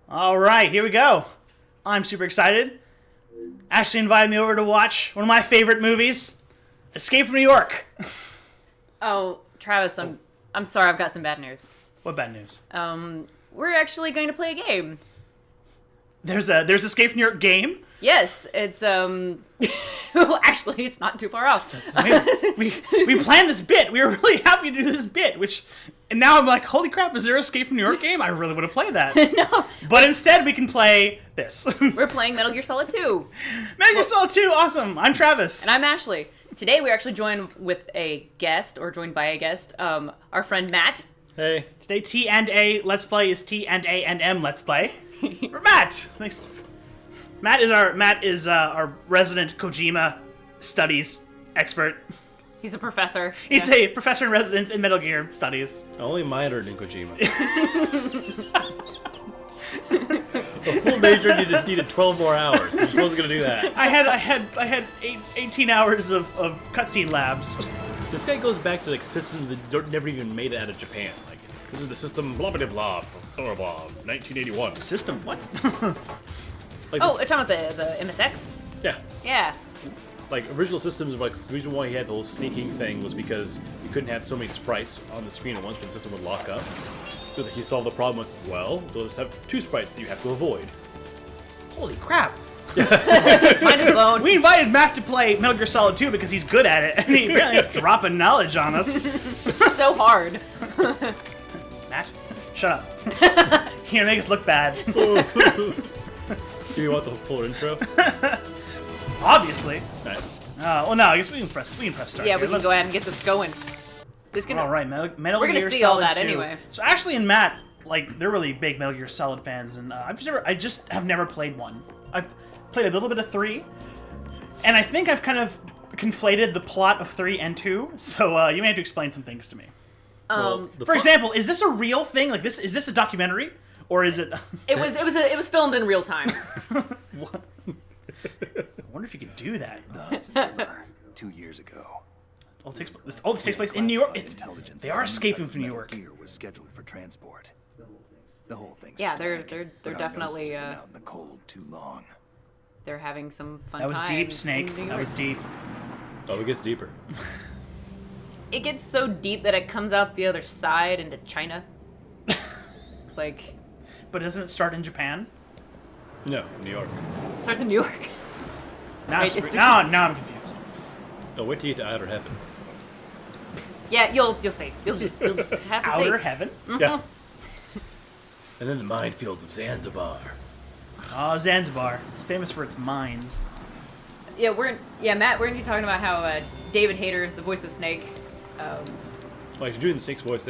All right, here we go. I'm super excited. Ashley invited me over to watch one of my favorite movies, Escape from New York. Oh, Travis, I'm sorry, I've got some bad news. What bad news? We're actually going to play a game. There's Escape from New York game. Yes, it's well, actually, it's not too far off. we planned this bit. We were really happy to do this bit, and now I'm like, holy crap, is there an Escape from New York game? I really want to play that. No. But instead, we can play this. We're playing Metal Gear Solid 2. Metal Gear Solid 2, awesome. I'm Travis. And I'm Ashley. Today, we're actually joined with a guest, or joined by a guest, our friend Matt. Hey. Today, T&A Let's Play is T&A and M Let's Play. For Matt. Thanks. Matt is our resident Kojima studies expert. He's a professor. He's a professor in residence in Metal Gear studies. Only minored in Kojima. A full major needed 12 more hours. You're supposed to do that. I had 18 hours of cutscene labs. This guy goes back to like systems that never even made it out of Japan. Like, this is the system blah blah blah from blah blah 1981. System what? Like Oh, it's talking about the MSX? yeah. Yeah. Like original systems, like the reason why he had the whole sneaking thing was because you couldn't have so many sprites on the screen at once, because the system would lock up. So he solved the problem with, well, those have two sprites that you have to avoid. Holy crap. Mind is blown. We invited Matt to play Metal Gear Solid 2 because he's good at it, and he apparently is dropping knowledge on us. So hard. Matt, shut up. You're gonna make us look bad. Do you want the full intro? Obviously. Right. Well, no, I guess we can press start. Yeah, here. we can go ahead and get this going. All right, Metal We're gonna Gear see Solid all that 2. anyway. So Ashley and Matt, like, they're really big Metal Gear Solid fans, and I just have never played one. I've played a little bit of 3, and I think I've kind of conflated the plot of 3 and 2. So you may have to explain some things to me. For example, is this a real thing? Like, is this a documentary, or is it? It was filmed in real time. What? I wonder if you could do that. It's over 2 years ago. All this takes place in New York. They are escaping from New York. Gear was scheduled for transport. The whole thing. Yeah, they're but our definitely noses have been out in the cold too long. they're having some fun That was times deep, in Snake. New That York. was deep. Oh, it gets deeper. It gets so deep that it comes out the other side into China. Like, But doesn't it start in Japan? No, New York. it starts in New York. Now, Wait, now I'm confused. Oh, wait till you get to outer heaven. Yeah, you'll see. You'll just have to Outer see. heaven? Yeah. And then the minefields of Zanzibar. Oh, Zanzibar. It's famous for its mines. Yeah, Matt, we're gonna be talking about how David Hayter, the voice of Snake, Like, you're doing the Snake's voice,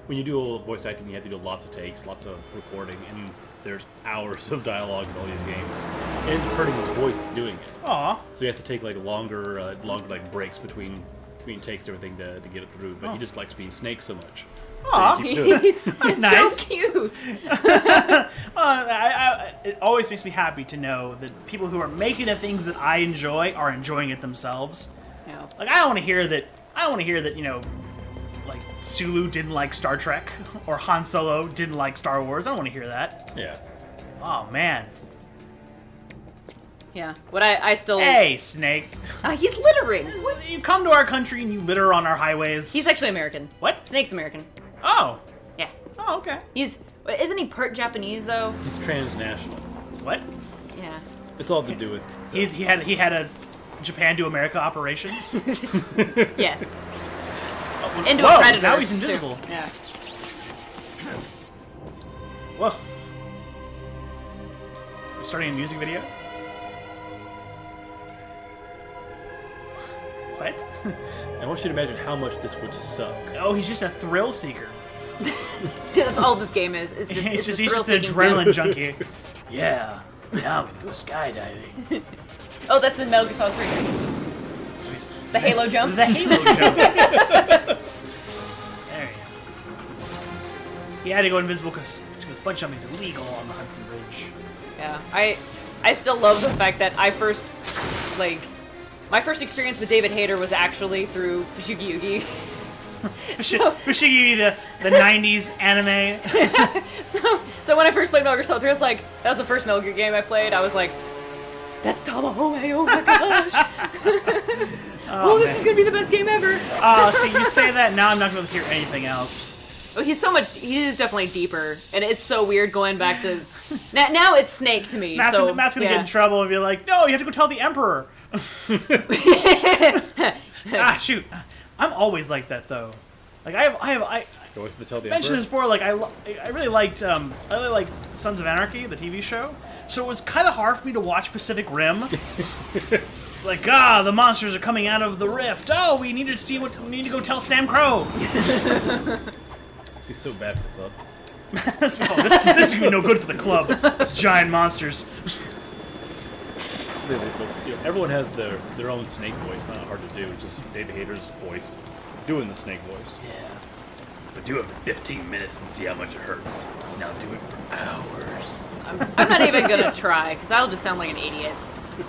when you do voice acting, you have to do lots of takes, lots of recording, and there's hours of dialogue in all these games. And it's hurting his voice doing it. Aw. So you have to take like longer like breaks between takes and everything to get it through. But he just likes being Snake so much. Aw. He keeps doing it. he's nice. so cute. It always makes me happy to know that people who are making the things that I enjoy are enjoying it themselves. Yeah. Like, I don't want to hear that, you know, like, Sulu didn't like Star Trek, or Han Solo didn't like Star Wars. I don't want to hear that. Yeah. Oh, man. Yeah. What I still. Hey, Snake. He's littering. You come to our country and you litter on our highways. He's actually American. What? Snake's American. Oh. Yeah. Oh, okay. Isn't he part Japanese though? He's transnational. What? Yeah. It's all to do with... He had a Japan to America operation. Yes. Into Whoa, a predator. now he's too. invisible. Yeah. Whoa. We're starting a music video? What? I want you to imagine how much this would suck. Oh, he's just a thrill seeker. That's all this game is. It's just He's it's just an adrenaline junkie. Yeah. Now I'm gonna go skydiving. Oh, that's in Metal Gear Solid 3. The Halo jump. The Halo jump. There he is. He had to go invisible because bunch jumping is illegal on the Hudson Bridge. Yeah, I still love the fact that my first experience with David Hayter was actually through Fushigi Yugi. Fushigi, the 90s anime. So when I first played Metal Gear saw 3, I was like, that was the first Metal Gear game I played. I was like, that's Tamahome, oh my gosh. Oh, this is gonna be the best game ever. See, you say that, now I'm not going to hear anything else. Oh, he is definitely deeper, and it's so weird going back to... Now it's Snake to me, Matt's so... gonna get in trouble and be like, no, you have to go tell the Emperor. Shoot. I'm always like that, though. Like, I Go to tell the mentioned Emperor. this before, like, I really liked Sons of Anarchy, the TV show. So it was kind of hard for me to watch Pacific Rim. It's like, the monsters are coming out of the rift. Oh, we need to go tell Sam Crow. It'd be so bad for the club. This is gonna be no good for the club. It's giant monsters. So, everyone has their own Snake voice. Not hard to do. It's just David Hayter's voice doing the Snake voice. Yeah. But do it for 15 minutes and see how much it hurts. Now do it for hours. I'm not even gonna try, because I'll just sound like an idiot. I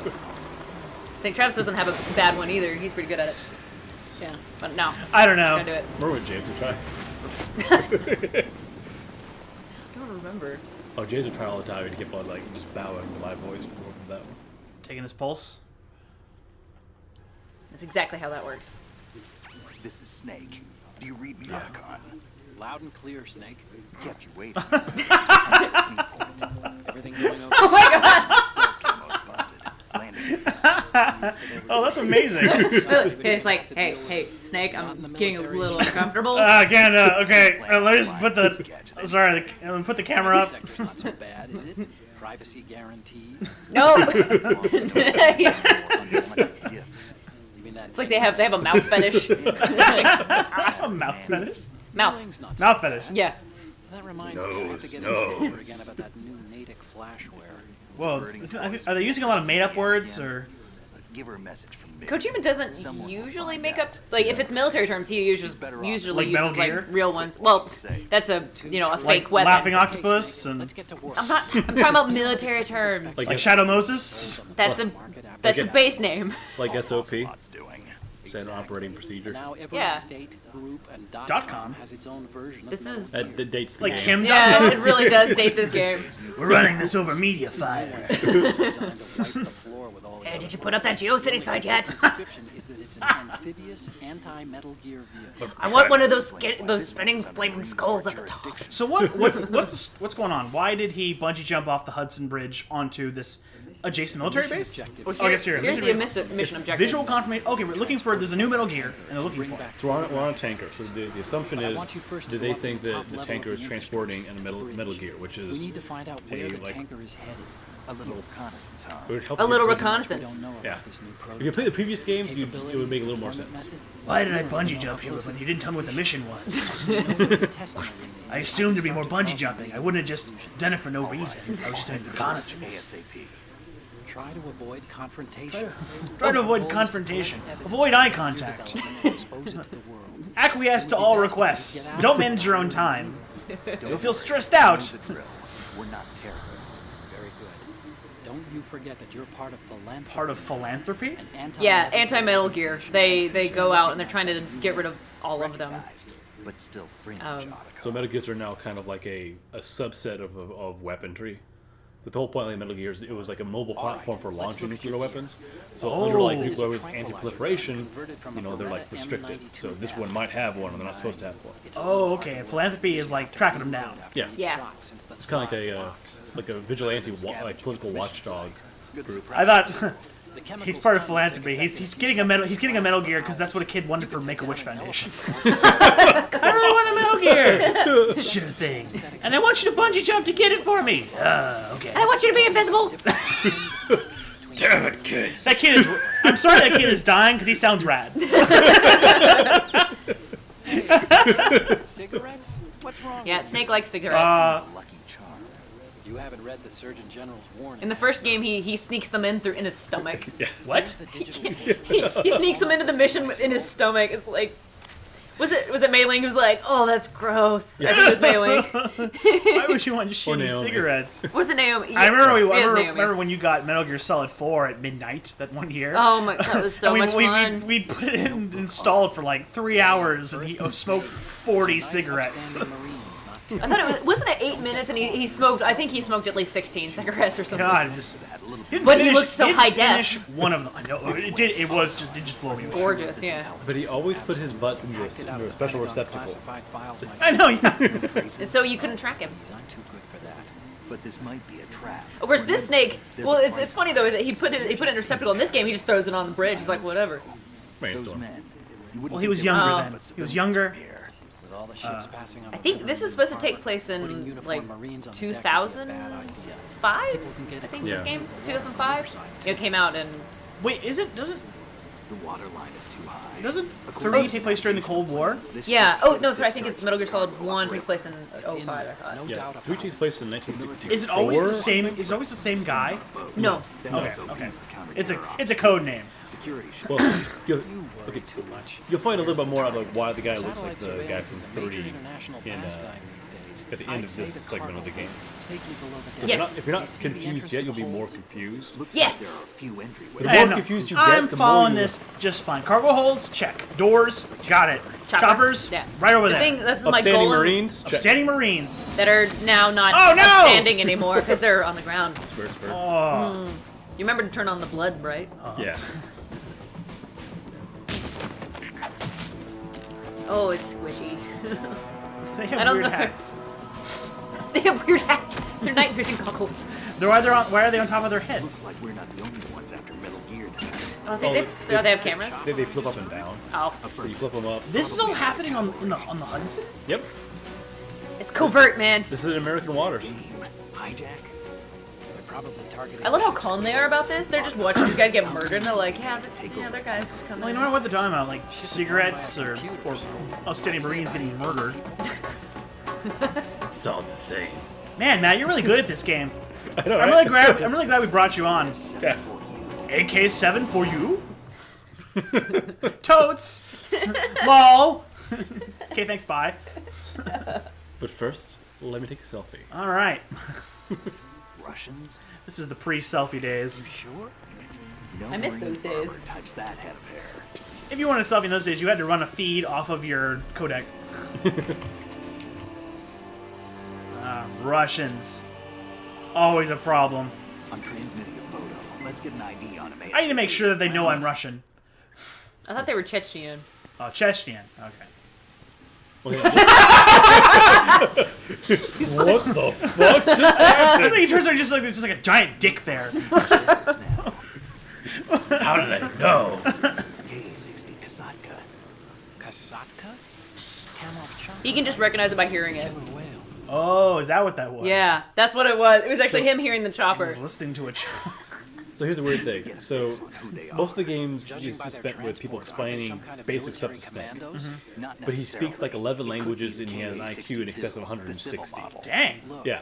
think Travis doesn't have a bad one either. He's pretty good at it. Yeah, but no. I don't know. I'm gonna do it. Remember when James would try? I don't remember. Oh, James would try all the time. He'd keep on just bowing to my voice from that one. Taking his pulse. That's exactly how that works. This is Snake. Do you read me, Otacon? Loud and clear, Snake. Kept you waiting. I'm at the sneak point. Everything going okay? Oh my god! Stealth camo's busted. Landing. Oh, that's amazing. It's like, hey, Snake, I'm getting a little uncomfortable. Again, okay. Let me just put put the camera up. Sector's not so bad, is it? Privacy guaranteed. No! Gifts. You mean that It's like they have a mouth fetish. A mouth fetish. Mouth. not Mouth fetish. Yeah. That reminds me, I have to get into paper again about that new Natick flashware. Well, are they using a lot of made-up words or? Give her a message from me. Kojima doesn't usually make up, like, if it's military terms, he usually Like Metal uses like Gear? real ones. Well, that's a Like fake weapon. Laughing Octopus and Let's get to work. I'm talking about military terms. like Shadow Moses. That's a base name. Like SOP, What's doing? standard operating procedure. Now every Yeah. state, group, and .com has its own version of This is That dates the Like game. Kim. yeah, it really does date this game. We're running this over MediaFire. Hey, did you put up that GeoCity site yet? description is that it's an amphibious anti-Metal Gear vehicle. I want one of those spinning flaming skulls at the top. So what's going on? Why did he bungee jump off the Hudson Bridge onto this adjacent military base? Well, Oh, I guess here's the mission objective. Visual confirmation. Okay, we're looking for. There's a new Metal Gear, and they're looking for it. So we're on a tanker. So the assumption is, do they think that the tanker is transporting a Metal Gear, which We is need to find out where the like- tanker is headed. A little reconnaissance, huh? it would help A little because reconnaissance. We don't know Yeah. about this new If you play the previous games, it would make a little more deployment sense. method. Why did I bungee jump here when you didn't tell me what the mission was? Testimony. I assumed there'd be more bungee jumping. I wouldn't have just done it for no reason. I was just doing reconnaissance. ASAP. Try to avoid confrontation. Try to avoid confrontation. Avoid eye contact. Expose it to the world. Acquiesce to all requests. Don't manage your own time. You'll feel stressed out. The drill. We're not terrorists. Very good. Don't you forget that you're part of philanthropy. Part of philanthropy? An anti- Yeah, anti-Metal Gear. They go out and they're trying to get rid of all of them. Recognized, but still fringe, Um, Otacon. So Metal Gears are now kind of like a subset of weaponry. The whole point of Metal Gears, it was like a mobile platform for launching nuclear weapons. So under like nuclear weapons anti-proliferation, they're like restricted. So this one might have one, and they're not supposed to have one. Oh, okay. And philanthropy is like tracking them down. Yeah, Yeah. it's kind of like a vigilante, political watchdog group. I thought he's part of philanthropy. He's getting a Metal Gear because that's what a kid wanted for Make-A-Wish Foundation. I really want a Metal Gear. Sure thing. And I want you to bungee jump to get it for me. Okay. I want you to be invisible. Damn it, kid! That kid is. I'm sorry that kid is dying because he sounds rad. Cigarettes? What's wrong? Yeah, Snake likes cigarettes. Lucky charm. You haven't read the Surgeon General's warning. In the first game, he sneaks them in his stomach. What? The digital He sneaks them into the mission in his stomach. It's like, was it Mei Ling who's like, oh, that's gross. I think it was Mei Ling. Why would you want shitty Naomi. cigarettes? Was it Naomi? I remember, It is Naomi. remember when you got Metal Gear Solid 4 at midnight that one year. Oh my, that was so And much fun. we put it installed for like 3 hours and he smoked 40 cigarettes. Outstanding Marines, not I thought wasn't it 8 minutes and he smoked, I think he smoked at least 16 cigarettes or something. God, just. But he looked so didn't high finish def. one of them. I know it did. It just blew me away. Gorgeous, yeah. But he always put his butts into a special receptacle. I know, yeah. And so you couldn't track him. I'm too good for that. But this might be a trap. Of course, this snake. Well, it's funny though that he put it in a receptacle. In this game, he just throws it on the bridge. He's like, whatever. Those Brainstorm. men. You wouldn't Well, he think was they younger were then. but He was civilians younger. here. With all the ships passing on I the think river this is and supposed to harbor, take place putting in uniformed like Marines on the deck would be a 2005. bad idea. I People can get think it. this Yeah. game 2005. It came out in. Wait, doesn't The water line is too high. doesn't 3 take place during the Cold War? This Yeah. ship Oh should no, have sorry. I think it's discharged Metal Gear Solid critical 1 takes place in That's in 05. I there. thought. No Yeah, doubt about 3 it. takes place in 1964. Is it always the same? Is it always the same guy? No. Then Okay, also okay. be for It's counter-terror a code name. security ship. Well, you'll, You worry okay, too much. you'll find a little bit more out of why the guy looks like Satellite the guy surveillance from is a major 3 international in, pastime these days. at the end I'd of say this the segment of the cargo game. safely below the Yes. deck. If you're You not see the confused entrance yet, to you'll the be more holds? confused. Looks Yes. like there are a few entryways. The I more know. confused you I'm get, the more following you- this just fine. Cargo holds, check. Doors, got it. Chopper? Choppers, Yeah. right over The there. thing, this is my Upstanding goal in- Marines. Check. Upstanding Marines. that are now not Oh, no! upstanding anymore because they're on the ground. Spur, spur. Oh, You remember to turn on the blood, right? Yeah. Oh, it's squishy. they have I don't weird know if hats. They have weird hats. They're night vision goggles. Why are they on top of their heads? Looks like we're not the only ones after Metal Gear tonight. I don't think they have cameras. They flip up and down. Oh, So you flip them up. This is all happening on the Hudson. Yep. it's covert, man. This is American waters. Hijack? They're probably targeting I love how ships calm they are about this. They're just watching these guys get murdered, and they're like, yeah, their guys just come Well, you in. know what they're talking about, like cigarettes or upstanding Marines getting murdered. It's all the same. Man, Matt, you're really good at this game. I know, I'm right? really glad we brought you on. Yeah. AK-7 for you? Totes! Lol! Okay, thanks, bye. But first, let me take a selfie. Alright. Russians? This is the pre-selfie days. Sure? No I miss Marine those days. barber touched that head of hair. If you want a selfie in those days, you had to run a feed off of your codec. Russians. Always a problem. I'm transmitting a photo. Let's get an ID on him. I need to make sure that they know I'm Russian. I thought they were Chechen. Oh, Chechnya. Okay. What the fuck just I happened? think he turns out just like a giant dick there. How did I know? K-60 Kasatka. Kasatka? Camoff chopper. He can just recognize it by hearing it. Killer whale. Oh, is that what that was? Yeah, that's what it was. It was actually him hearing the I chopper. was listening to a So here's a weird thing. So Who they most of the are. games Judging is by their spent with people transport, are they explaining some kind of basic stuff to military Snake. commandos? Not But he speaks like necessarily. 11 It could languages be and he has an IQ in excess of K-62, the civil 160. model. Dang. Look, Yeah.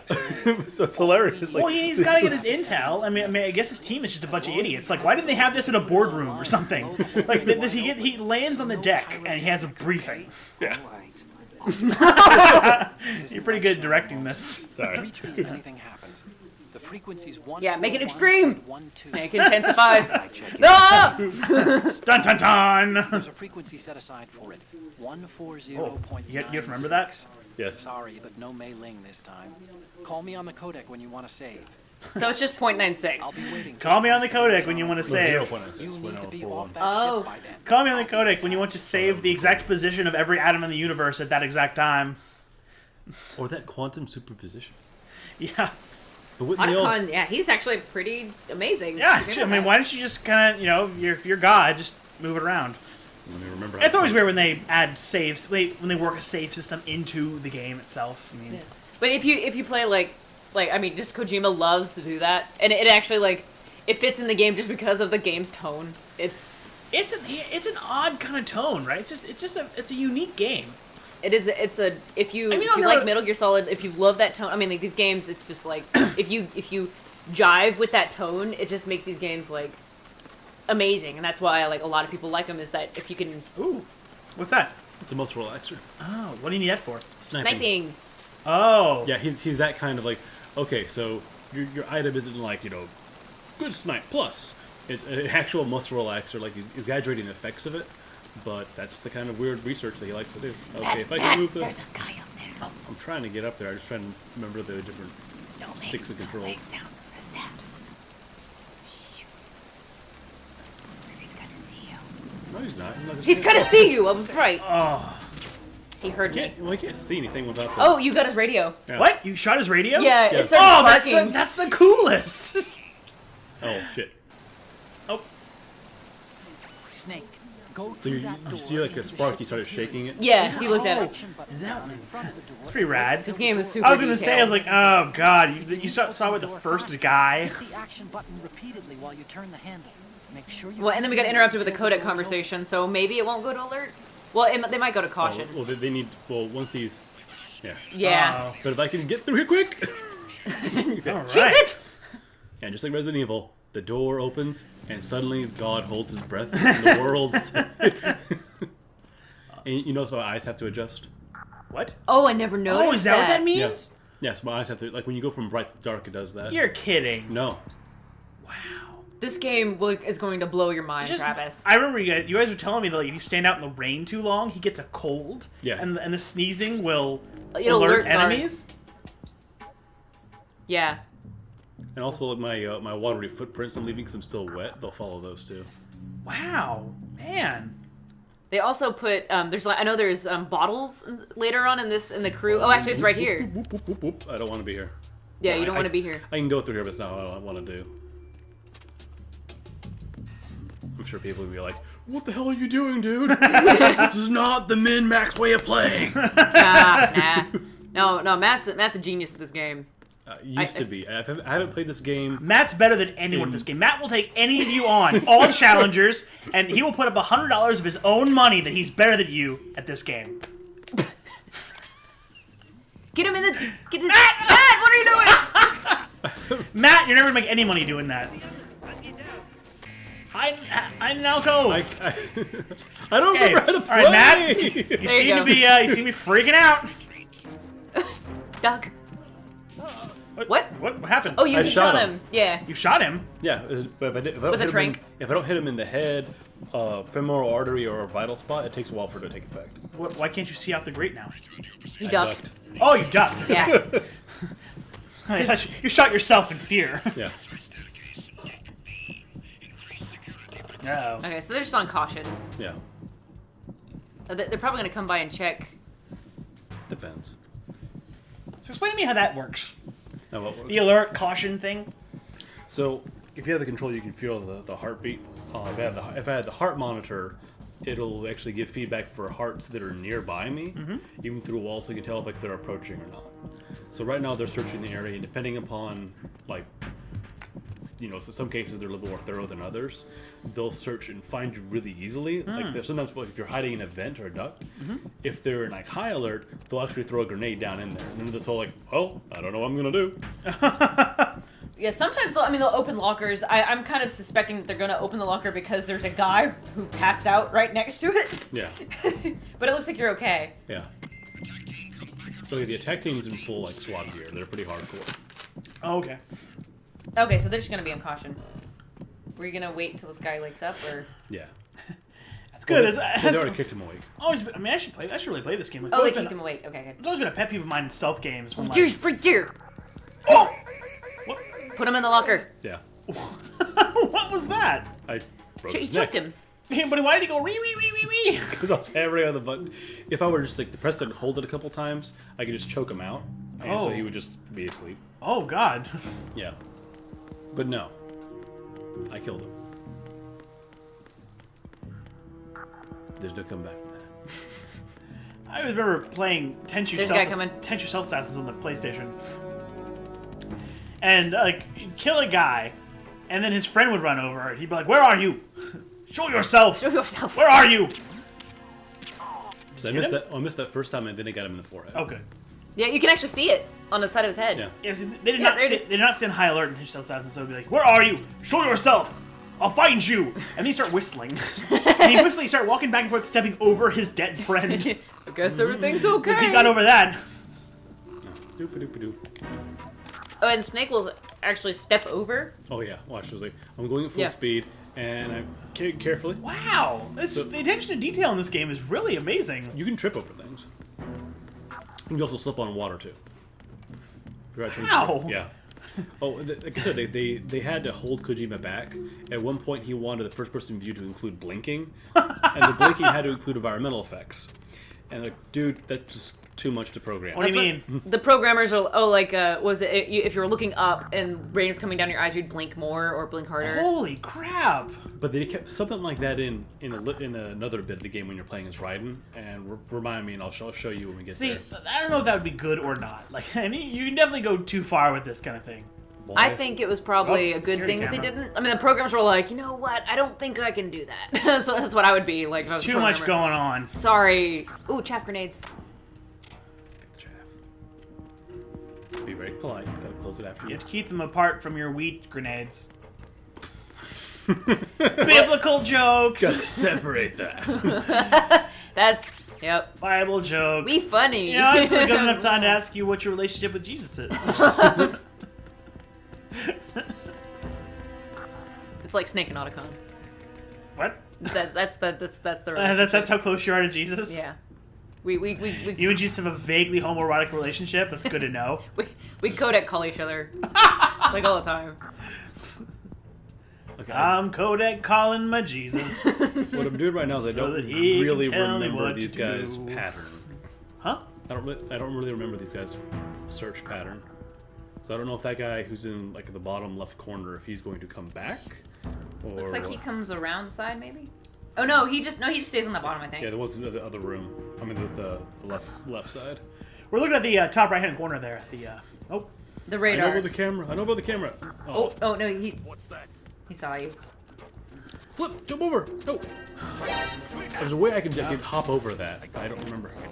So it's hilarious. Like, Well, he's got to get his intel. I mean, I guess his team is just a bunch of idiots. Like, why didn't they have this in a boardroom or something? Like, he lands on the deck and he has a briefing. All right. You're pretty good at directing this. sorry. reach me if anything happens. The frequency's 1. Yeah, make it extreme. 1, 2. Snake intensifies. Ah! Dun dun dun! There's a frequency set aside for it. 140.96. You have to remember that? Yes. Sorry, but no mailing this time. Call me on the codec when you want to save. So it's just I'll 0.96. be waiting. Call me on the codec when you want to No, save. 0.96, You we're need to now be full off on. that Oh. ship by then. Call me on the codec when you want to save the exact position of every atom in the universe at that exact time. Or that quantum superposition. Yeah. But wouldn't they all... Otacon, yeah, he's actually pretty amazing. Yeah, Good I at mean, that. why don't you just kind of, if you're God, just move it around. Let me remember. It's always weird when they add saves, when they work a save system into the game itself. I mean, Yeah. But if you play like I mean, just Kojima loves to do that, and it actually it fits in the game just because of the game's tone. It's it's an odd kind of tone, right? It's a unique game. it's a if you I mean, if I'll you go like to- Metal Gear Solid, if you love that tone, I mean, like these games, it's just like if you jive with that tone, it just makes these games like amazing, and that's why a lot of people like them. Is that if you can Ooh, what's that? It's the most relaxer. Oh, what do you need that for? sniping. Oh, Yeah, he's that kind of like, okay, so your item isn't like, good snipe plus. It's an actual muscle relaxer, like he's exaggerating the effects of it, but that's the kind of weird research that he likes to do. Okay, if I can move the... There's a guy up there. I'm trying to get up there. I'm just trying to remember the different sticks of control. Make sounds of the steps. Shh. He's gonna see you. No, he's not. He's gonna see you. I was right. Oh. He heard me. Well, I can't see anything without that. Oh, you got his radio. Yeah. What? You shot his radio? Yeah, Yeah. it started Oh, sparking. that's the coolest. Oh, shit. Oh. Snake, go So through you that door see like a into the spark, ship's you started interior. shaking it? Yeah, he looked at it. Action button Is that on one? in front of the door. It's pretty rad. This game is super I was gonna say, I was detailed. like, oh god, you saw with the first guy. Hit the action button repeatedly while you turn the handle. Make sure you Well, and then we got keep interrupted with a until codec the door's conversation, so maybe it won't go to alert. Well, they might go to caution. Well, they need. Well, once he's. Yeah. Yeah. But if I can get through here quick. Alright. Choose it! And just like Resident Evil, the door opens and suddenly God holds his breath and the world's. And you notice my eyes have to adjust? What? Oh, I never noticed Oh, is that what that means? Yes. Yes, my eyes have to. Like when you go from bright to dark, it does that. You're kidding. No. Wow. This game is going to blow your mind, Just- Travis. I remember you guys were telling me that like, if you stand out in the rain too long, he gets a cold. Yeah. And the sneezing will It'll alert alert guards. enemies. Yeah. And also like my watery footprints I'm leaving because I'm still wet. They'll follow those too. Wow, man. They also put there's like I know there's bottles later on in the crew. Oh, actually, it's right here. Whoop, whoop, whoop, whoop. I don't want to be here. Yeah, Well, you don't I- want to be here. I can go through here, but it's not what I want to do. I'm sure people will be like, "What the hell are you doing, dude? This is not the min-max way of playing." Nah. No, Matt's a genius at this game. Used to be. I haven't played this game. Matt's better than anyone at this game. Matt will take any of you on, all challengers, and he will put up $100 of his own money that he's better than you at this game. Get him in the. Get him. Matt, what are you doing? Matt, you're never gonna make any money doing that. I now go. I don't Okay. remember how to All play. right, Matt. You There you seem go. to be you seem to be freaking out. Duck. What? What happened? Oh, you I shot shot him. him. Yeah. You shot him. Yeah, but if I don't With a hit him trank. if I don't hit him in the head, femoral artery, or a vital spot, it takes a while for it to take effect. Why can't you see out the grate now? He I ducked. Oh, you ducked. Yeah. I thought you shot yourself in fear. Yeah. Uh-oh. Okay, so they're just on caution. Yeah. They're probably gonna come by and check. Depends. So explain to me how that works. Now, what works? The alert caution thing. So, if you have the control, you can feel the heartbeat. If I had the heart monitor, it'll actually give feedback for hearts that are nearby me, even through a wall, so you can tell if like they're approaching or not. So right now they're searching the area, and depending upon like, so some cases they're a little more thorough than others. They'll search and find you really easily. Like sometimes if you're hiding in a vent or a duct, if they're in like high alert, they'll actually throw a grenade down in there. And then this whole like, oh, I don't know what I'm gonna do. Yeah, sometimes they'll open lockers. I'm kind of suspecting that they're gonna open the locker because there's a guy who passed out right next to it. Yeah, But it looks like you're okay. yeah. Look at the attack team's in full like SWAT gear. They're pretty hardcore. Oh, okay. Okay, so they're just gonna be on caution. Were you gonna wait until this guy wakes up, or? Yeah. That's good. They already kicked him awake. Always been, I mean, I should really play this game. It's Oh, they always been- kicked him awake. Okay, good. It's always been a pet peeve of mine in stealth games. When, like, Cheers for deer. oh! Put him in the locker. Yeah. What was that? I broke He his choked neck. him. Hey, but why did he go wee wee wee wee wee? Because I was hammering on the button. If I were just like to press it and hold it a couple times, I could just choke him out, and so Oh. he would just be asleep. Oh God. Yeah. But no, I killed him. There's no comeback from that. I always remember playing Tenchu There's a guy Stealth coming. Tenchu Stealth Assassins on the PlayStation, and like you'd kill a guy, and then his friend would run over, and he'd be like, "Where are you? Show yourself! Show yourself. Where are you?" 'Cause I missed that. I missed that first time, and then I got him in the forehead. Okay. Yeah, you can actually see it on the side of his head. Yeah. Yes, they did Yeah, not. there it They is. did not stand high alert in Tenchu Stealth Assassins, so it'd be like, "Where are you? Show yourself! I'll find you!" And then you start whistling, and he whistling, start walking back and forth, stepping over his dead friend. If I guess everything's okay. he got over that, Doop-a-doop-a-doop. Oh, and Snake will actually step over. Oh yeah, watch. I was like, I'm going at full Yeah. speed, and I'm carefully. wow, the attention to detail in this game is really amazing. You can trip over things. You can also slip on water too. How? Yeah. Oh, like I said, they had to hold Kojima back. At one point, he wanted the first-person view to include blinking, and the blinking had to include environmental effects. And like, dude, that's just too much to program. What do you mean? The programmers are was it if you were looking up and rain was coming down your eyes, you'd blink more or blink harder. Holy crap! But they kept something like that in another bit of the game when you're playing as Raiden, and remind me, and I'll show you when we get there. See, I don't know if that would be good or not. Like, I mean, you can definitely go too far with this kind of thing. I think it was probably Oh, a good thing that they camera. didn't. I mean, the programmers were like, you know what? I don't think I can do that. So that's what I would be like. If I was a Too much programmer. going on. Sorry. Ooh, chaff grenades. Be very polite. Gotta close it after You you. have to keep them apart from your wheat grenades. Biblical jokes. Gotta separate that. That's yep. Bible joke. Be funny. You know, it's a good enough time to ask you what your relationship with Jesus is. It's like Snake and Otacon. What? That's the relationship. That's how close you are to Jesus? Yeah. We You and Jesus have a vaguely homoerotic relationship? That's good to know. we codec call each other like all the time. Okay. I'm Kodak calling my Jesus. What I'm doing right now is I So don't that he can really tell me remember what these to guys' do. pattern. Huh? I don't really remember these guys' search pattern. So I don't know if that guy who's in like the bottom left corner, if he's going to come back. Or Looks like he comes around the side, maybe. Oh no, he just stays on the bottom, I think. Yeah, there was the other room. I mean, the left side. We're looking at the top right-hand corner there. Oh, The I know radar. about the camera. I know about the camera. Oh no, he What's that? he saw you. Flip! Jump over! No! There's a way I can hop over that. I don't remember. Okay,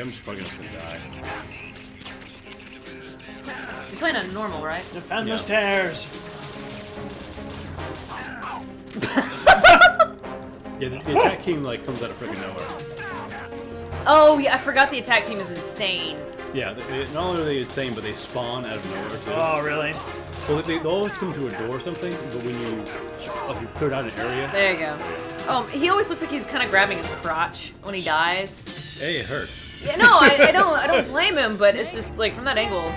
I'm just probably just gonna die. You're playing on normal, right? defend Yeah. the stairs. Yeah, the attack king like comes out of freaking nowhere. Oh yeah, I forgot the attack team is insane. Yeah, not only are they insane, but they spawn out of nowhere too. Oh, really? Well, they always come to a door or something, but when you cleared out an area, There you go. Oh, he always looks like he's kind of grabbing his crotch when he dies. hey, it hurts. Yeah, no, I don't blame him, but it's just like from that angle.